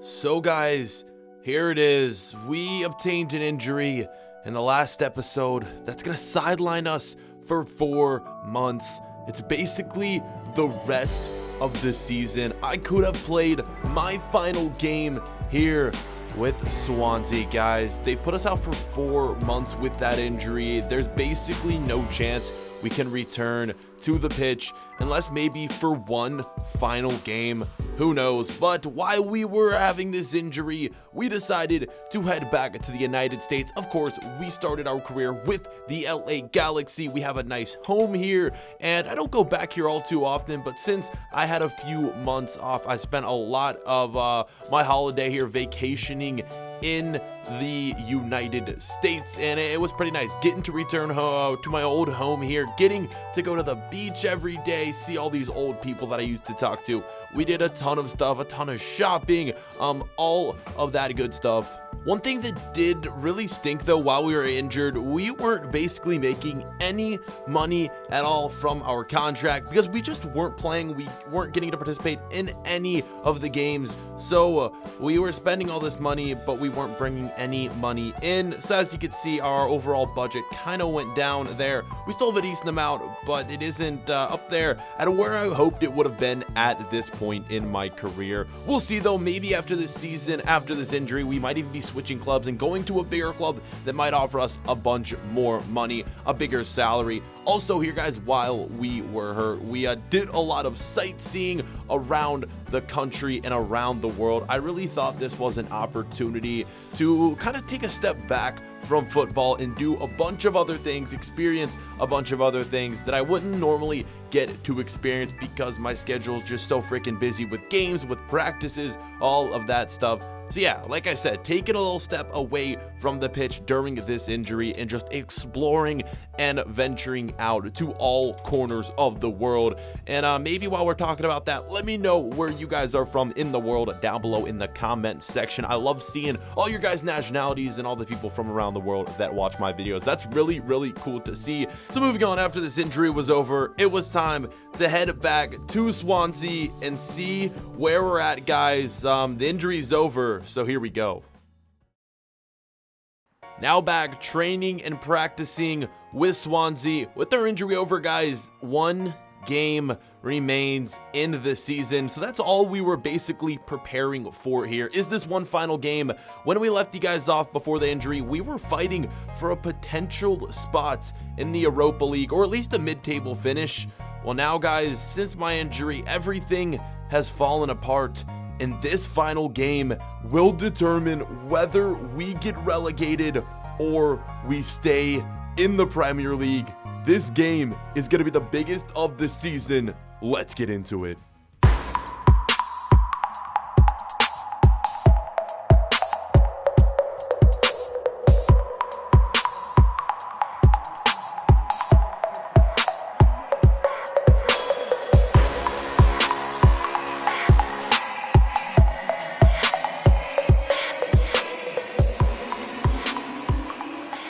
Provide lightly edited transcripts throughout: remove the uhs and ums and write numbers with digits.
So guys, here it is. We obtained an injury in the last episode that's gonna sideline us for 4 months. It's basically the rest of the season. I could have played my final game here with Swansea, guys. They put us out for 4 months with that injury. There's basically no chance we can return to the pitch unless maybe for one final game. Who knows? But while we were having this injury, we decided to head back to the United States. Of course, we started our career with the LA Galaxy. We have a nice home here, and I don't go back here all too often, but since I had a few months off, I spent a lot of my holiday here vacationing in the United States, and it was pretty nice getting to return to my old home here, getting to go to the beach every day, see all these old people that I used to talk to. We did a ton of stuff, a ton of shopping, all of that good stuff. One thing that did really stink though while we were injured, we weren't basically making any money at all from our contract because we just weren't playing. We weren't getting to participate in any of the games. So we were spending all this money, but we weren't bringing any money in. So as you can see, our overall budget kind of went down there. We still have a decent amount, but it isn't up there at where I hoped it would have been at this point in my career. We'll see though, maybe after this season, after this injury, we might even be switching clubs and going to a bigger club that might offer us a bunch more money, a bigger salary. Also here guys, while we were hurt, we did a lot of sightseeing around the country and around the world. I really thought this was an opportunity to kind of take a step back from football and do a bunch of other things, experience a bunch of other things that I wouldn't normally get to experience because my schedule is just so freaking busy with games, with practices, all of that stuff. So yeah, like I said, taking a little step away from the pitch during this injury and just exploring and venturing out to all corners of the world. And maybe while we're talking about that, let me know where you guys are from in the world down below in the comment section. I love seeing all your guys' nationalities and all the people from around the world that watch my videos. That's really, really cool to see. So moving on, after this injury was over, it was time to head back to Swansea and see where we're at, guys. The injury's over, so here we go. Now back training and practicing with Swansea. With their injury over, guys, one game remains in the season, so that's all we were basically preparing for here, is this one final game. When we left you guys off before the injury, we were fighting for a potential spot in the Europa League, or at least a mid-table finish. Well now guys, since my injury, everything has fallen apart, and this final game will determine whether we get relegated or we stay in the Premier League. This game is going to be the biggest of the season. Let's get into it.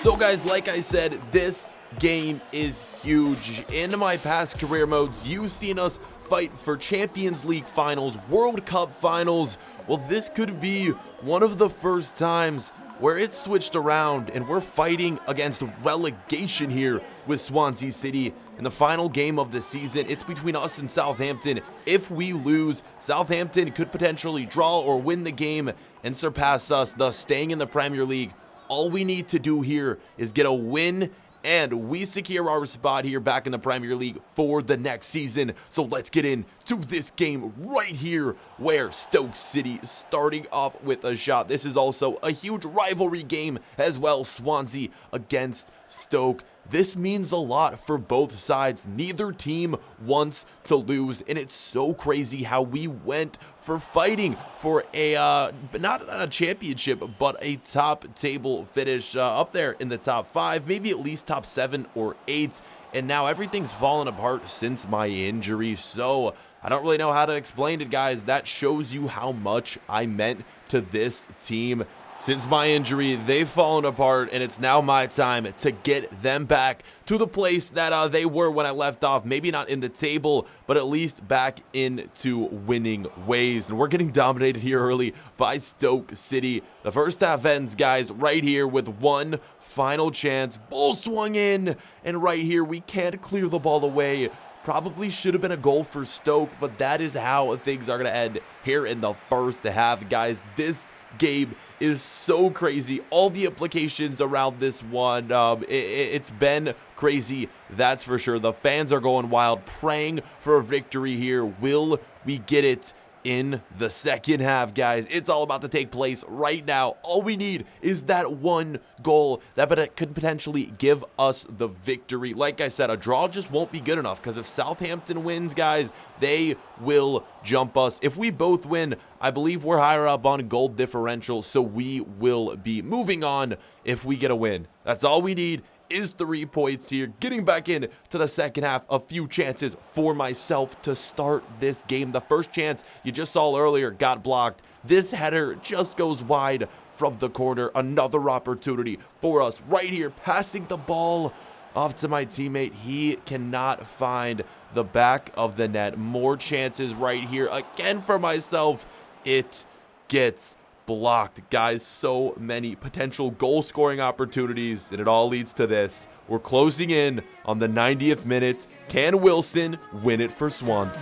So guys, like I said, this game is huge. In my past career modes, you've seen us fight for Champions League finals, World Cup finals. Well, this could be one of the first times where it's switched around and we're fighting against relegation here with Swansea City in the final game of the season. It's between us and Southampton. If we lose, Southampton could potentially draw or win the game and surpass us, thus staying in the Premier League. All we need to do here is get a win, and we secure our spot here back in the Premier League for the next season. So let's get into this game right here, where Stoke City is starting off with a shot. This is also a huge rivalry game as well, Swansea against Stoke. This means a lot for both sides. Neither team wants to lose, and it's so crazy how we went for fighting for a not a championship, but a top table finish, up there in the top 5, maybe at least top 7 or 8. And now everything's fallen apart since my injury, so I don't really know how to explain it, guys. That shows you how much I meant to this team. Since my injury, they've fallen apart, and it's now my time to get them back to the place that they were when I left off. Maybe not in the table, but at least back into winning ways. And we're getting dominated here early by Stoke City. The first half ends, guys, right here with one final chance. Ball swung in, and right here, we can't clear the ball away. Probably should have been a goal for Stoke, but that is how things are going to end here in the first half, guys. This game is so crazy. All the implications around this one, it's been crazy, that's for sure. The fans are going wild, praying for a victory here. Will we get it in the second half, guys? It's all about to take place right now. All we need is that one goal that could potentially give us the victory. Like I said, a draw just won't be good enough, because if Southampton wins, guys, they will jump us. If we both win, I believe we're higher up on goal differential, so we will be moving on if we get a win. That's all we need is 3 points here. Getting back in to the second half, a few chances for myself to start this game. The first chance you just saw earlier got blocked. This header just goes wide from the corner. Another opportunity for us right here, passing the ball off to my teammate. He cannot find the back of the net. More chances right here again for myself. It gets blocked, guys. So many potential goal scoring opportunities, and it all leads to this. We're closing in on the 90th minute. Can Wilson win it for Swans?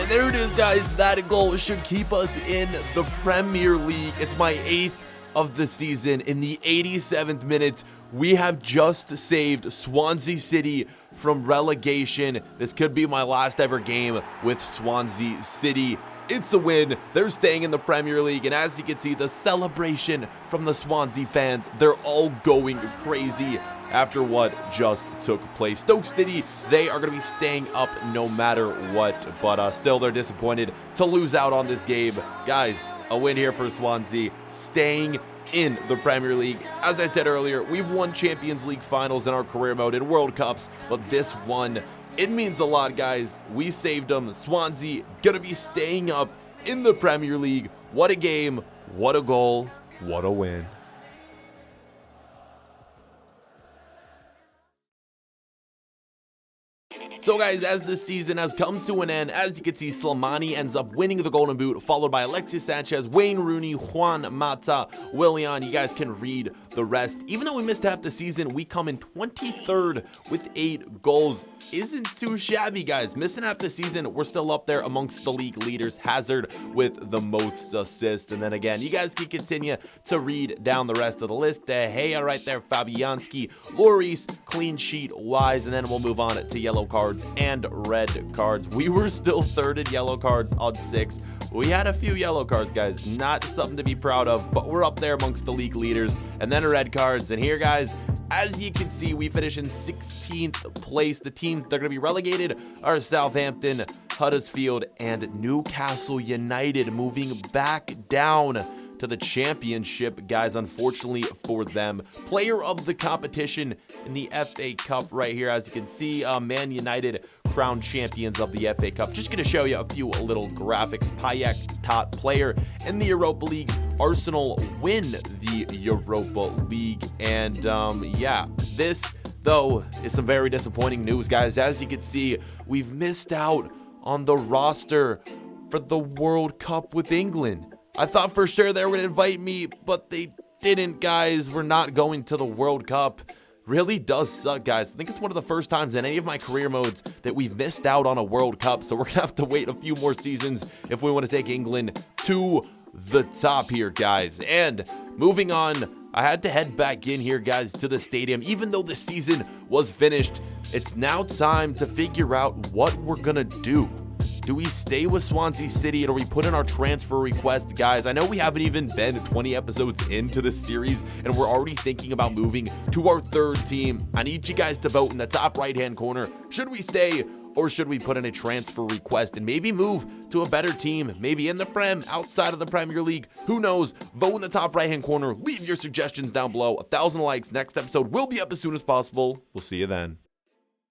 There it is, guys. That goal should keep us in the Premier League. It's my 8th of the season. In the 87th minute, we have just saved Swansea City from relegation. This could be my last ever game with Swansea City. It's a win. They're staying in the Premier League, and as you can see, the celebration from the Swansea fans, they're all going crazy after what just took place. Stoke City, they are going to be staying up no matter what, but still they're disappointed to lose out on this game. Guys, a win here for Swansea, staying in the Premier League. As I said earlier, we've won Champions League finals in our career mode and World Cups, but this one, it means a lot, guys. We saved them. Swansea going to be staying up in the Premier League. What a game, what a goal, what a win. So guys, as the season has come to an end, as you can see, Slimani ends up winning the Golden Boot, followed by Alexis Sanchez, Wayne Rooney, Juan Mata, Willian. You guys can read the rest. Even though we missed half the season, we come in 23rd with 8 goals. Isn't too shabby, guys. Missing half the season, we're still up there amongst the league leaders. Hazard with the most assists. And then again, you guys can continue to read down the rest of the list. De Gea right there, Fabianski, Lloris, clean sheet wise, and then we'll move on to yellow cards and red cards. We were still third in yellow cards on 6. We had a few yellow cards, guys. Not something to be proud of, but we're up there amongst the league leaders. And then red cards. And here, guys, as you can see, we finish in 16th place. The teams that are going to be relegated are Southampton, Huddersfield, and Newcastle United, moving back down to the championship, guys, unfortunately for them. Player of the competition in the FA Cup right here, as you can see, Man United crowned champions of the FA Cup. Just going to show you a few little graphics. Payet, top player in the Europa League. Arsenal win the Europa League. And yeah, this, though, is some very disappointing news, guys. As you can see, we've missed out on the roster for the World Cup with England. I thought for sure they were going to invite me, but they didn't, guys. We're not going to the World Cup. Really does suck, guys. I think it's one of the first times in any of my career modes that we've missed out on a World Cup, so we're going to have to wait a few more seasons if we want to take England to the top here, guys. And moving on, I had to head back in here, guys, to the stadium. Even though the season was finished, it's now time to figure out what we're gonna do. Do we stay with Swansea City, or do we put in our transfer request? Guys, I know we haven't even been 20 episodes into this series, and we're already thinking about moving to our third team. I need you guys to vote in the top right-hand corner. Should we stay, or should we put in a transfer request and maybe move to a better team, maybe in the Prem, outside of the Premier League? Who knows? Vote in the top right-hand corner. Leave your suggestions down below. 1,000 likes. Next episode will be up as soon as possible. We'll see you then.